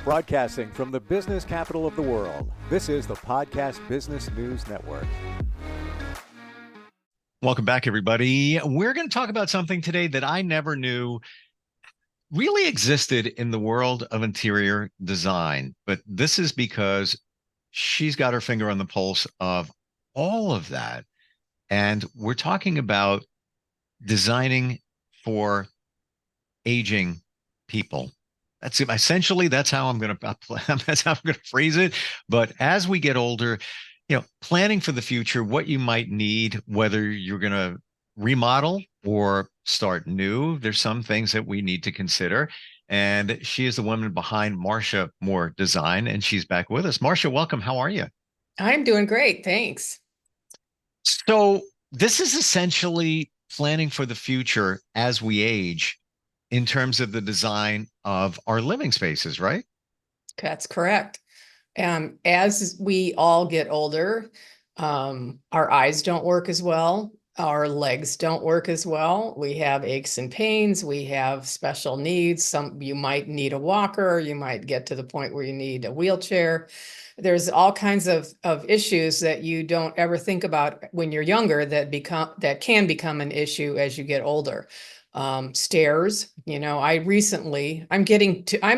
Broadcasting from the business capital of the world, this is the Podcast Business News Network. Welcome back, everybody. We're going to talk about something today that I never knew really existed in the world of interior design. But this is because she's got her finger on the pulse of all of that. And we're talking about designing for aging people. That's essentially that's how I'm going to that's how I'm going to phrase it. But as we get older, planning for the future, what you might need, whether you're going to remodel or start new, there's some things that we need to consider. And she is the woman behind Marcia Moore Design, and she's back with us. Marcia, welcome. How are you? I'm doing great. Thanks. So this is essentially planning for the future as we age in terms of the design of our living spaces, right? That's correct. As we all get older, our eyes don't work as well. Our legs don't work as well. We have aches and pains. We have special needs. You might need a walker. You might get to the point where you need a wheelchair. There's all kinds of issues that you don't ever think about when you're younger that can become an issue as you get older. Stairs, I'm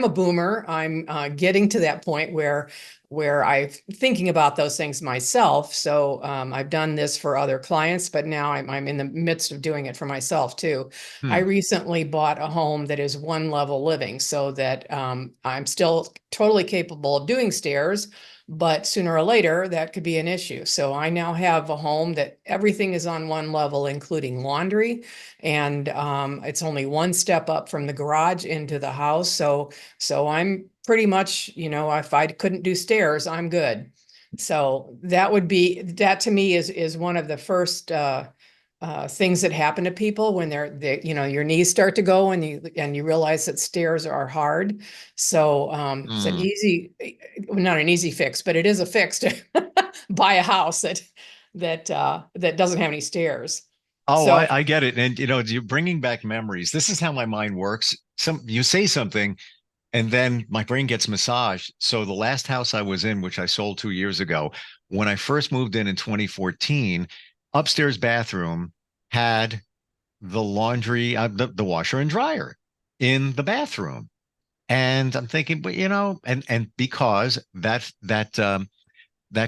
a boomer. I'm getting to that point where I'm thinking about those things myself. So I've done this for other clients, but now I'm in the midst of doing it for myself too. I recently bought a home that is one level living, so that I'm still totally capable of doing stairs, but sooner or later that could be an issue. So I now have a home that everything is on one level, including laundry, and it's only one step up from the garage into the house. So I'm pretty much, if I couldn't do stairs, I'm good. So that to me is one of the first things that happen to people when your knees start to go and you realize that stairs are hard. So it's not an easy fix, but it is a fix to buy a house that doesn't have any stairs. Oh, so, I get it. And, you're bringing back memories. This is how my mind works. You say something and then my brain gets massaged. So the last house I was in, which I sold 2 years ago, when I first moved in 2014, upstairs bathroom had the laundry, the washer and dryer in the bathroom. And I'm thinking, but and because that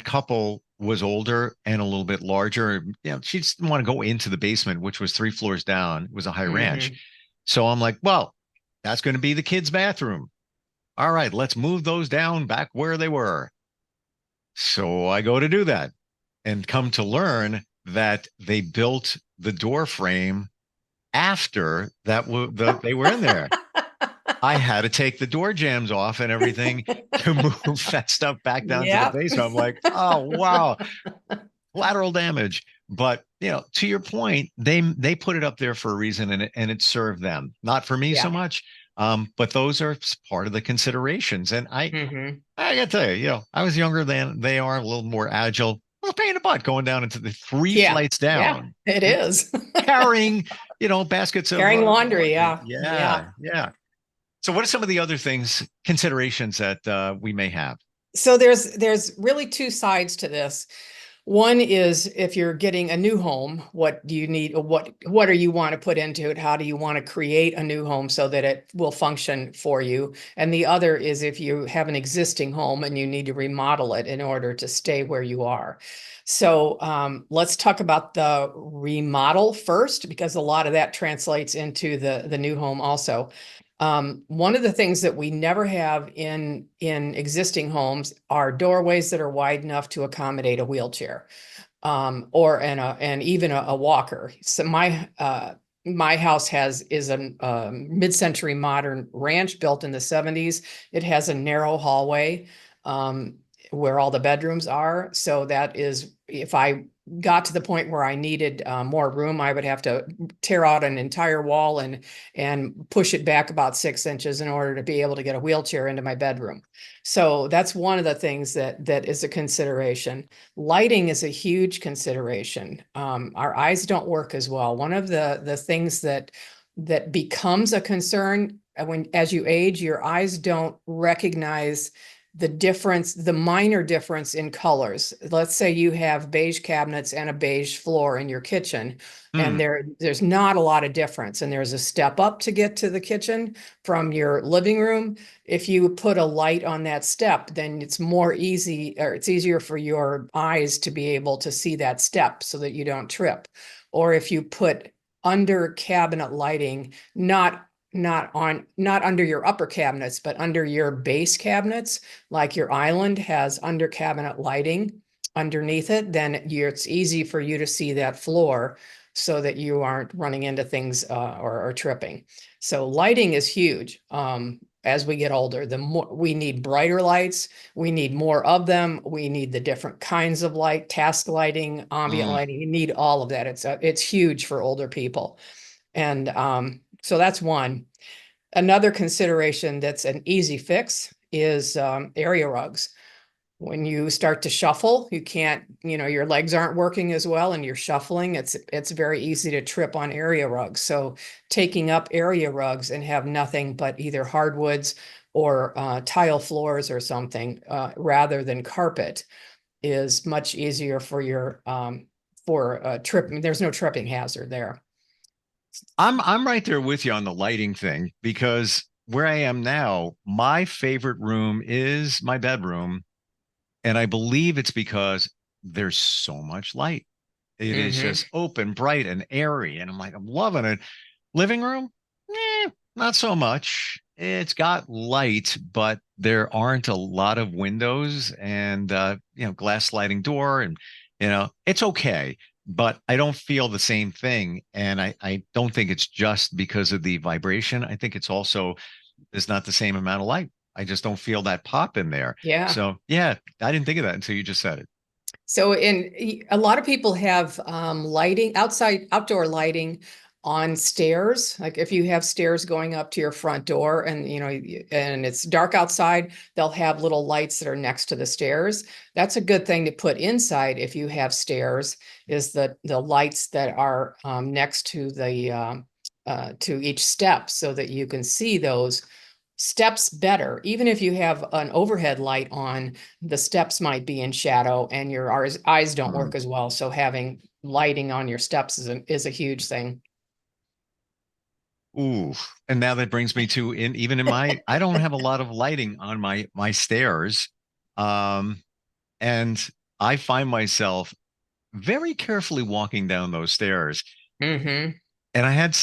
couple was older and a little bit larger, she just didn't want to go into the basement, which was 3 floors down. It was a high ranch. So I'm like, well, that's going to be the kids' bathroom. All right, let's move those down back where they were. So I go to do that and come to learn that they built the door frame after they were in there. I had to take the door jambs off and everything to move that stuff back down to the basement. I'm like, oh, wow, collateral damage. But, to your point, they put it up there for a reason and it served them, not for me so much. But those are part of the considerations. And I got to tell you, I was younger than they are, a little more agile. I was a pain in the butt going down into the 3 flights down. Yeah, it is. Carrying, baskets of laundry. Yeah. So what are some of the other considerations that we may have? So there's really two sides to this. One is, if you're getting a new home, what do you need? What do you want to put into it? How do you want to create a new home so that it will function for you? And the other is, if you have an existing home and you need to remodel it in order to stay where you are. So let's talk about the remodel first, because a lot of that translates into the new home also. One of the things that we never have in existing homes are doorways that are wide enough to accommodate a wheelchair, and even a walker. So my house is a mid-century modern ranch built in the 70s. It has a narrow hallway where all the bedrooms are. So that is, if I got to the point where I needed more room, I would have to tear out an entire wall and push it back about 6 inches in order to be able to get a wheelchair into my bedroom. So that's one of the things that is a consideration. Lighting is a huge consideration. Our eyes don't work as well. One of the things that becomes a concern as you age, your eyes don't recognize the difference, the minor difference in colors. Let's say you have beige cabinets and a beige floor in your kitchen, and Hmm. there's not a lot of difference, and there's a step up to get to the kitchen from your living room. If you put a light on that step, then it's more easy, or it's easier for your eyes to be able to see that step so that you don't trip. Or if you put under cabinet lighting, not under your upper cabinets, but under your base cabinets, like your island has under cabinet lighting underneath it, then it's easy for you to see that floor so that you aren't running into things or tripping. So lighting is huge. As we get older, the more we need brighter lights, we need more of them. We need the different kinds of light, task lighting, ambient Mm. lighting. You need all of that. It's huge for older people. And so that's one. Another consideration that's an easy fix is area rugs. When you start to shuffle, you can't, your legs aren't working as well and you're shuffling. It's very easy to trip on area rugs. So taking up area rugs and have nothing but either hardwoods or tile floors or something rather than carpet is much easier for your for tripping. There's no tripping hazard there. I'm right there with you on the lighting thing because where I am now, my favorite room is my bedroom. And I believe it's because there's so much light. It is Hmm. just open, bright, and airy. And I'm like, I'm loving it. Living room, not so much. It's got light, but there aren't a lot of windows and glass sliding door, and it's okay. But I don't feel the same thing. And I don't think it's just because of the vibration. I think it's also there's not the same amount of light. I just don't feel that pop in there. Yeah. So yeah, I didn't think of that until you just said it. So a lot of people have lighting, outdoor lighting on stairs. Like if you have stairs going up to your front door and and it's dark outside, they'll have little lights that are next to the stairs. That's a good thing to put inside if you have stairs, is the lights that are next to the to each step so that you can see those steps better. Even if you have an overhead light on, the steps might be in shadow and your eyes don't Mm. work as well. So having lighting on your steps is a huge thing. Ooh, and now that brings me to even in my I don't have a lot of lighting on my stairs. Um, and I find myself very carefully walking down those stairs. Mm-hmm. And I had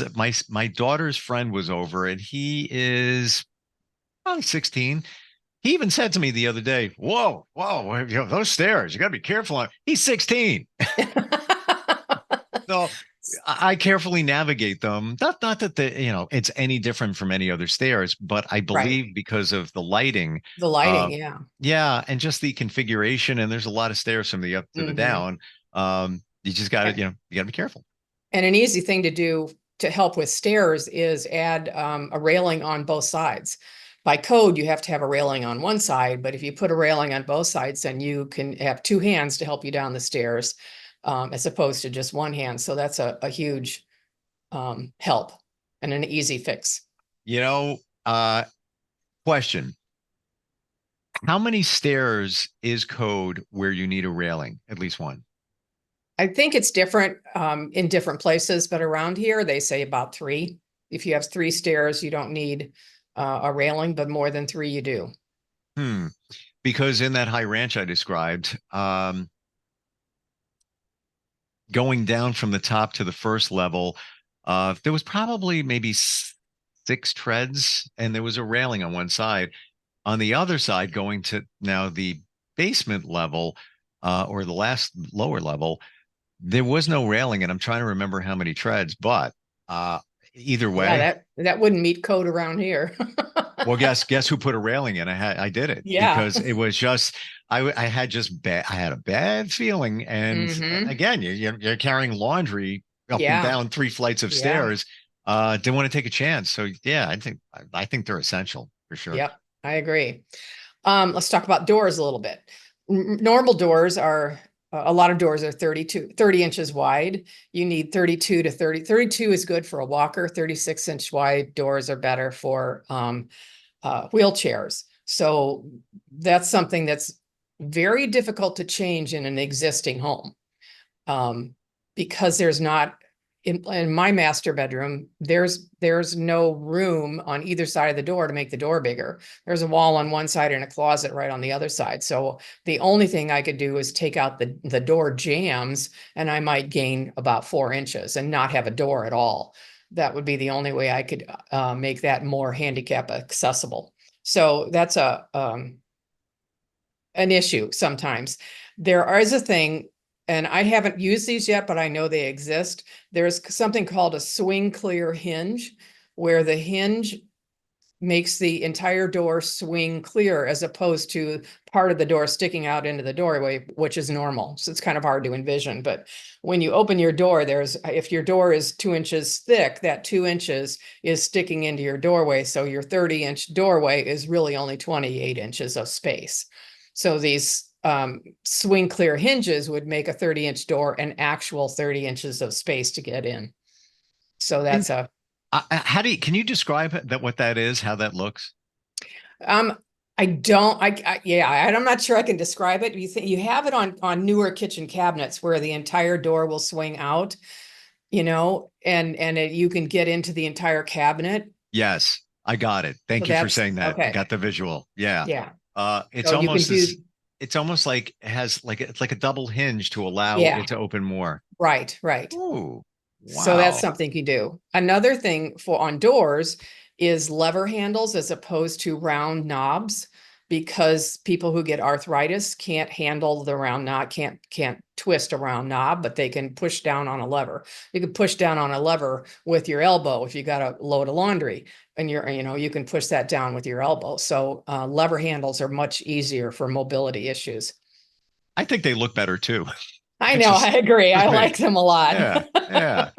my daughter's friend was over, and he is probably 16. He even said to me the other day, "Whoa, whoa, those stairs, you got to be careful on." He's 16. So I carefully navigate them. Not that it's any different from any other stairs, but I Right. believe because of the lighting, The lighting, uh, yeah. yeah, and just the configuration, and there's a lot of stairs from the up to the Mm-hmm. down. You just got to, you got to be careful. And an easy thing to do to help with stairs is add a railing on both sides. By code, you have to have a railing on one side, but if you put a railing on both sides, then you can have two hands to help you down the stairs, as opposed to just one hand. So that's a huge help and an easy fix. You know, uh, question: how many stairs is code where you need a railing? At least one. I think it's different in different places, but around here they say about three. If you have three stairs, you don't need a railing, but more than three, you do. Hmm. Because in that high ranch I described, going down from the top to the first level, there was probably maybe six treads, and there was a railing on one side. On the other side, going to now the basement level, or the last lower level, there was no railing, and I'm trying to remember how many treads, but uh, either Yeah, way, that wouldn't meet code around here. well, guess who put a railing in? I did it Yeah. because it was just I had just bad I had a bad feeling, and Hmm. again, you're carrying laundry up and Yeah. down three flights of Yeah. stairs. Didn't want to take a chance, so yeah, I think they're essential for sure. Yep. I agree. Let's talk about doors a little bit. Normal doors are a lot of doors are 30 inches wide. You need 32 to 30. 32 is good for a walker. 36-inch wide doors are better for wheelchairs. So that's something that's very difficult to change in an existing home. Because there's not, in my master bedroom, there's no room on either side of the door to make the door bigger. There's a wall on one side and a closet right on the other side. So the only thing I could do is take out the door jambs, and I might gain about 4 inches and not have a door at all. That would be the only way I could make that more handicap accessible. So that's an issue sometimes. There is a thing, and I haven't used these yet, but I know they exist. There's something called a swing clear hinge, where the hinge makes the entire door swing clear as opposed to part of the door sticking out into the doorway, which is normal. So it's kind of hard to envision. But when you open your door, if your door is 2 inches thick, that 2 inches is sticking into your doorway. So your 30-inch doorway is really only 28 inches of space. So these swing clear hinges would make a 30-inch door an actual 30 inches of space to get in. So that's can you describe what that is, how that looks? I'm not sure I can describe it. You have it on newer kitchen cabinets where the entire door will swing out, and you can get into the entire cabinet. Yes, I got it. Thank you for saying that. Okay. I got the visual. Yeah. Yeah. It's So almost it's almost like it's like a double hinge to allow it to open more. Right. Ooh, wow. So that's something you do. Another thing on doors is lever handles as opposed to round knobs, because people who get arthritis can't handle the round knob, can't twist a round knob, but they can push down on a lever. You can push down on a lever with your elbow if you got a load of laundry, and you can push that down with your elbow. So lever handles are much easier for mobility issues. I think they look better too. I know, I agree. I like them a lot. Yeah.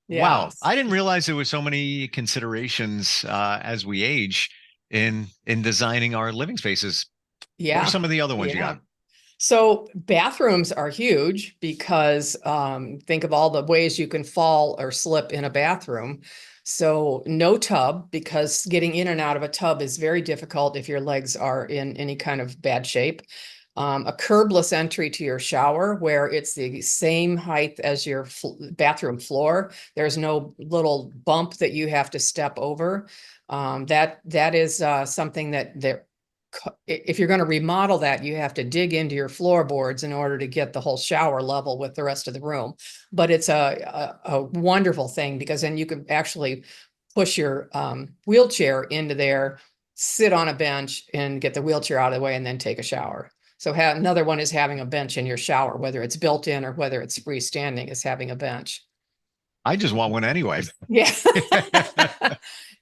Yeah. Wow. I didn't realize there were so many considerations as we age in designing our living spaces. Yeah. What are some of the other ones you got? So bathrooms are huge because think of all the ways you can fall or slip in a bathroom. So no tub, because getting in and out of a tub is very difficult if your legs are in any kind of bad shape. A curbless entry to your shower where it's the same height as your bathroom floor. There's no little bump that you have to step over. That is something that if you're going to remodel that, you have to dig into your floorboards in order to get the whole shower level with the rest of the room. But it's a wonderful thing, because then you can actually push your wheelchair into there, sit on a bench and get the wheelchair out of the way, and then take a shower. So another one is having a bench in your shower, whether it's built in or whether it's freestanding, is having a bench. I just want one anyway. Yeah.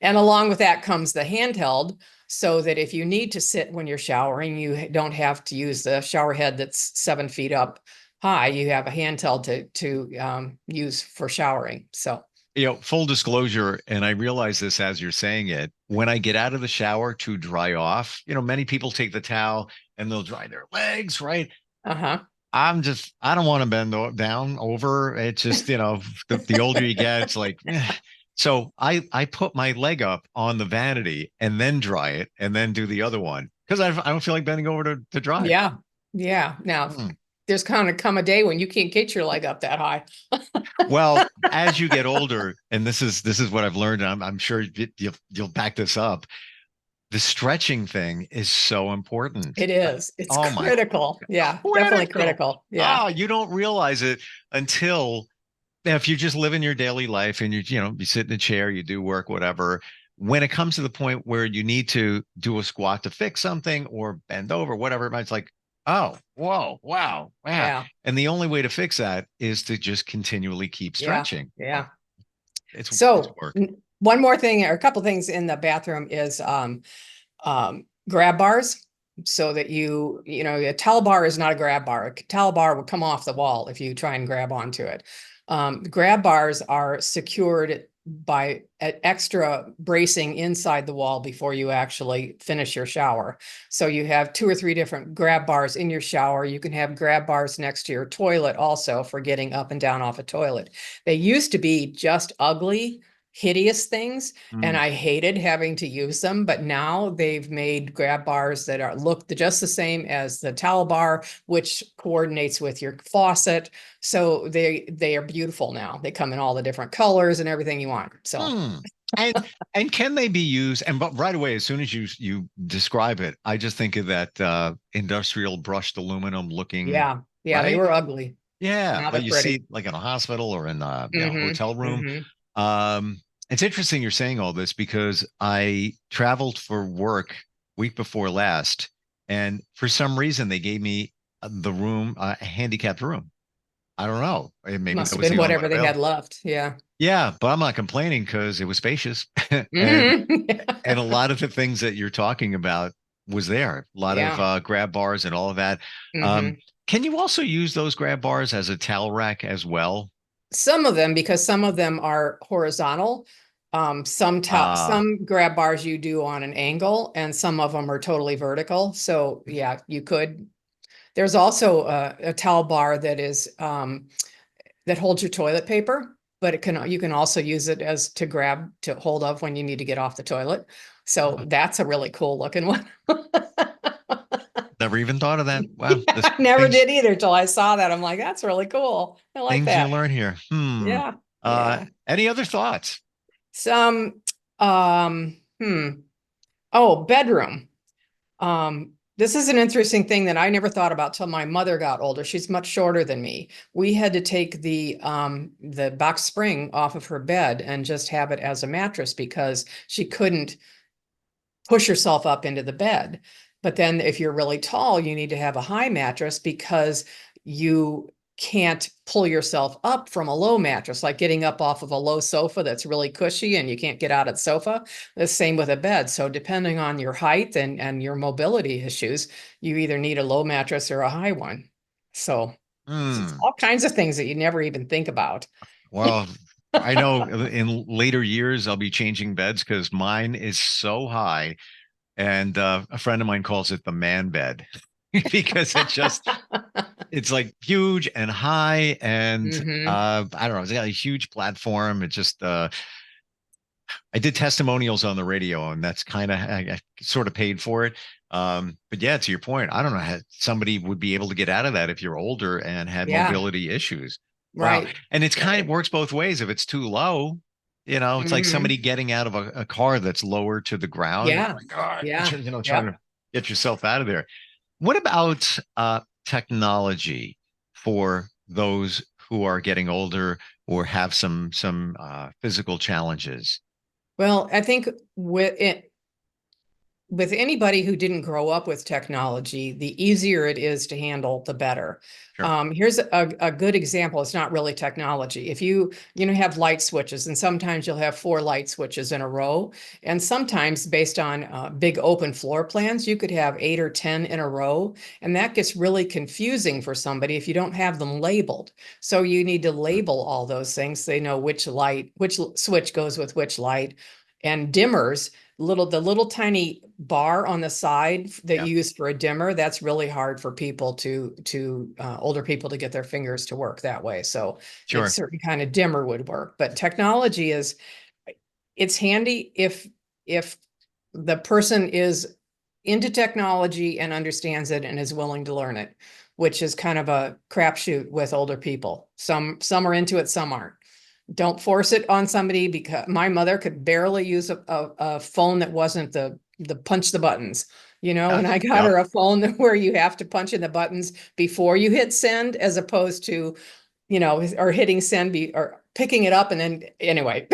And along with that comes the handheld, so that if you need to sit when you're showering, you don't have to use the shower head that's 7 feet up high. You have a handheld to use for showering. So, full disclosure, and I realize this as you're saying it, when I get out of the shower to dry off, many people take the towel and they'll dry their legs, right? Uh-huh. I don't want to bend down over. It's just, the older you get, it's like, So I put my leg up on the vanity and then dry it and then do the other one, because I don't feel like bending over to dry. Yeah. Yeah. Now, there's kind of come a day when you can't get your leg up that high. Well, as you get older, and this is what I've learned, and I'm sure you'll back this up. The stretching thing is so important. It is. It's critical. Yeah, definitely critical. Yeah. Oh, you don't realize it until if you just live in your daily life and you sit in a chair, you do work, whatever. When it comes to the point where you need to do a squat to fix something or bend over, whatever, it's like, oh, whoa, wow. Yeah. And the only way to fix that is to just continually keep stretching. Yeah. It's work. One more thing, or a couple things in the bathroom is grab bars, so that a towel bar is not a grab bar. A towel bar will come off the wall if you try and grab onto it. Grab bars are secured by extra bracing inside the wall before you actually finish your shower. So you have 2 or 3 different grab bars in your shower. You can have grab bars next to your toilet also for getting up and down off a toilet. They used to be just ugly, hideous things, and I hated having to use them, but now they've made grab bars that look just the same as the towel bar, which coordinates with your faucet. So they are beautiful now. They come in all the different colors and everything you want. So And can they be used? And but right away, as soon as you describe it, I just think of that industrial brushed aluminum looking, yeah, they right? were ugly. Yeah, Now but they're you see pretty. it like in a hospital or in a Mm-hmm. hotel room. Mm-hmm. It's interesting you're saying all this because I traveled for work week before last, and for some reason they gave me the room, a handicapped room. I don't know. Maybe Must that have was been the only one whatever they had available. left. Yeah. Yeah, but I'm not complaining because it was spacious, and Mm-hmm. a lot of the things that you're talking about was there. A lot of Yeah. grab bars and all of that. Um, Mm-hmm. can you also use those grab bars as a towel rack as well? Some of them, because some of them are horizontal. Ah, Some grab bars you do on an angle, and some of them are totally vertical. So yeah, you could. There's also a towel bar that is that holds your toilet paper, but you can also use it as to grab to hold of when you need to get off the toilet. So that's a really cool looking one. never even thought of that. Yeah, Wow, this I never things did either till I saw that. I'm like, that's really cool. I like things you that. learn here. Yeah, yeah. Any other thoughts? Some oh, bedroom. This is an interesting thing that I never thought about till my mother got older. She's much shorter than me. We had to take the box spring off of her bed and just have it as a mattress because she couldn't push yourself up into the bed. But then if you're really tall, you need to have a high mattress because you can't pull yourself up from a low mattress, like getting up off of a low sofa that's really cushy and you can't get out of the sofa. The same with a bed. So depending on your height and your mobility issues, you either need a low mattress or a high one. So it's Hmm. all kinds of things that you never even think about. Well, I know in later years I'll be changing beds because mine is so high, and a friend of mine calls it the man bed because it's like huge and high, and Hmm. I don't know, it's got a huge platform. It just I did testimonials on the radio, and that's kind of I sort of paid for it. But yeah, to your point, I don't know how somebody would be able to get out of that if you're older and had Yeah, mobility issues. Wow. right, And it's kind of right. works both ways. If it's too low, it's like Hmm. somebody getting out of a car that's lower to the ground. Oh Yeah, my God, yeah, trying yep. to get yourself out of there. What about technology for those who are getting older or have some physical challenges? Well, I think with anybody who didn't grow up with technology, the easier it is to handle, the better. Sure. Here's a good example. It's not really technology. If you have light switches, and sometimes you'll have 4 light switches in a row, and sometimes based on big open floor plans, you could have 8 or 10 in a row, and that gets really confusing for somebody if you don't have them labeled. So you need to label all those things so they know which switch goes with which light, and dimmers the little tiny bar on the side that Yeah, you use for a dimmer, that's really hard for people to older people to get their fingers to work that way. So a sure. certain kind of dimmer would work. But technology it's handy if the person is into technology and understands it and is willing to learn it, which is kind of a crapshoot with older people. Some are into it, some aren't. Don't force it on somebody, because my mother could barely use a phone that wasn't the punch the buttons. And I got Yep. her a phone where you have to punch in the buttons before you hit send, as opposed to, or hitting send or picking it up and then anyway.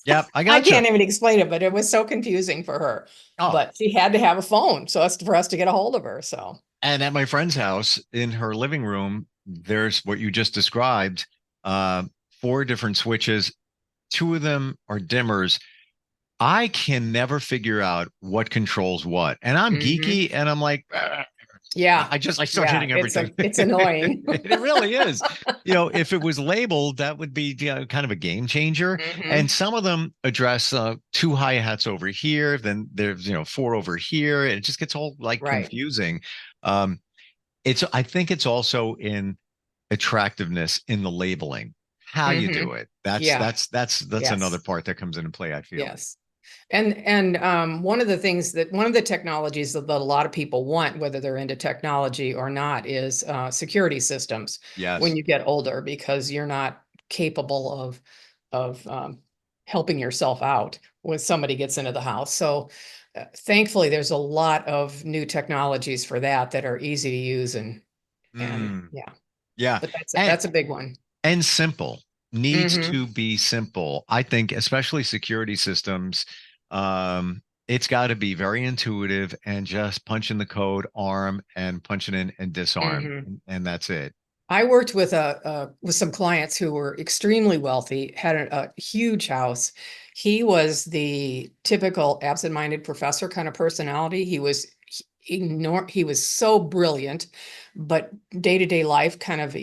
Yep. I I gotcha. can't even explain it, but it was so confusing for her. Oh, But she had to have a phone so as for us to get a hold of her. So and at my friend's house in her living room, there's what you just described, uh, 4 different switches. 2 of them are dimmers. I can never figure out what controls what. And I'm mhm. geeky and I'm like, "Ah." Yeah. I start hitting everything. It's annoying. It really is. If it was labeled, that would be kind of a game changer. And some of them address 2 hi-hats over here, then there's 4 over here. And it just gets all like confusing. I think it's also in attractiveness in the labeling, how you do it. That's another part that comes into play, I feel. Yes. And one of the technologies that a lot of people want, whether they're into technology or not, is security systems. Yes. When you get older, because you're not capable of helping yourself out when somebody gets into the house. So thankfully, there's a lot of new technologies for that are easy to use and yeah. But that's a big one. And simple. Needs to be simple. I think, especially security systems, it's got to be very intuitive and just punch in the code, arm, and punch it in and disarm, and that's it. I worked with some clients who were extremely wealthy, had a huge house. He was the typical absent-minded professor kind of personality. He was so brilliant, but day-to-day life kind of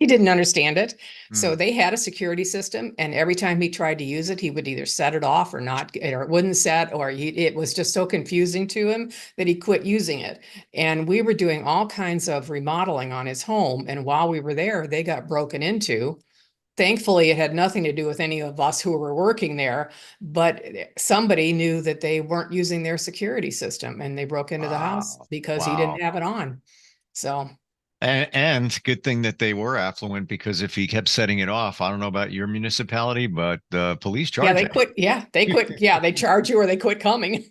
he didn't understand it. So they had a security system, and every time he tried to use it, he would either set it off or not, or it wouldn't set, or it was just so confusing to him that he quit using it. And we were doing all kinds of remodeling on his home. And while we were there, they got broken into. Thankfully, it had nothing to do with any of us who were working there, but somebody knew that they weren't using their security system, and they broke into the house because he didn't have it on. So. And good thing that they were affluent, because if he kept setting it off, I don't know about your municipality, but the police charge. They quit. Yeah, they quit. Yeah, they charge you or they quit coming.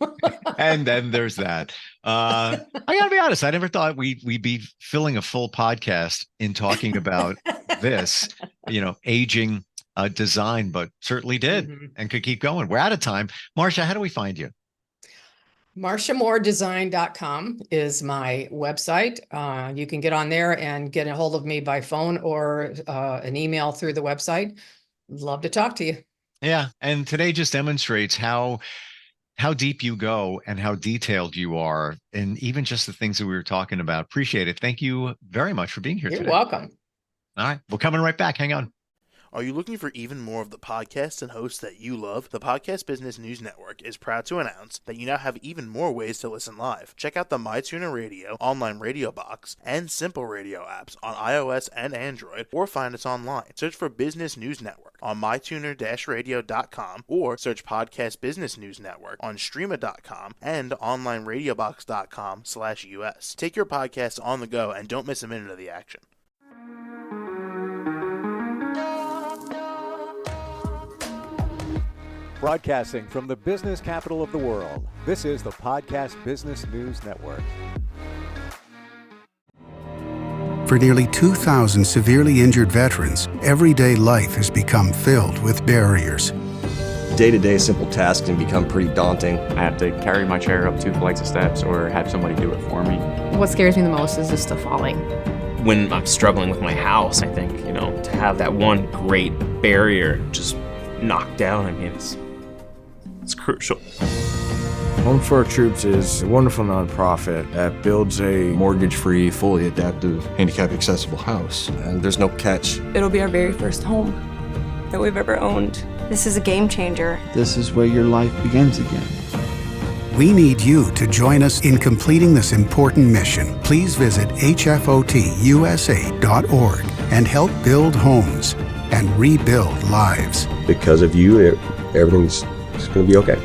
And then there's that. I gotta be honest. I never thought we'd be filling a full podcast in talking about this, aging design, but certainly did and could keep going. We're out of time. Marcia, how do we find you? MarciaMooreDesign.com is my website. You can get on there and get a hold of me by phone or an email through the website. Love to talk to you. Yeah. And today just demonstrates how deep you go and how detailed you are. And even just the things that we were talking about. Appreciate it. Thank you very much for being here today. You're welcome. All right. We're coming right back. Hang on. Are you looking for even more of the podcasts and hosts that you love? The Podcast Business News Network is proud to announce that you now have even more ways to listen live. Check out the MyTuner Radio, online radio box, and Simple Radio apps on iOS and Android, or find us online. Search for Business News Network on mytuner-radio.com, or search Podcast Business News Network on streama.com and onlineradiobox.com/US. Take your podcast on the go and don't miss a minute of the action. Broadcasting from the business capital of the world, this is the Podcast Business News Network. For nearly 2,000 severely injured veterans, everyday life has become filled with barriers. Day-to-day simple tasks can become pretty daunting. I have to carry my chair up 2 flights of steps or have somebody do it for me. What scares me the most is just the falling. When I'm struggling with my house, I think, to have that one great barrier just knocked down, it's crucial. Home for Our Troops is a wonderful nonprofit that builds a mortgage-free, fully adaptive, handicap-accessible house. And there's no catch. It'll be our very first home that we've ever owned. This is a game changer. This is where your life begins again. We need you to join us in completing this important mission. Please visit hfotusa.org and help build homes and rebuild lives. Because of you, everything's going to be okay.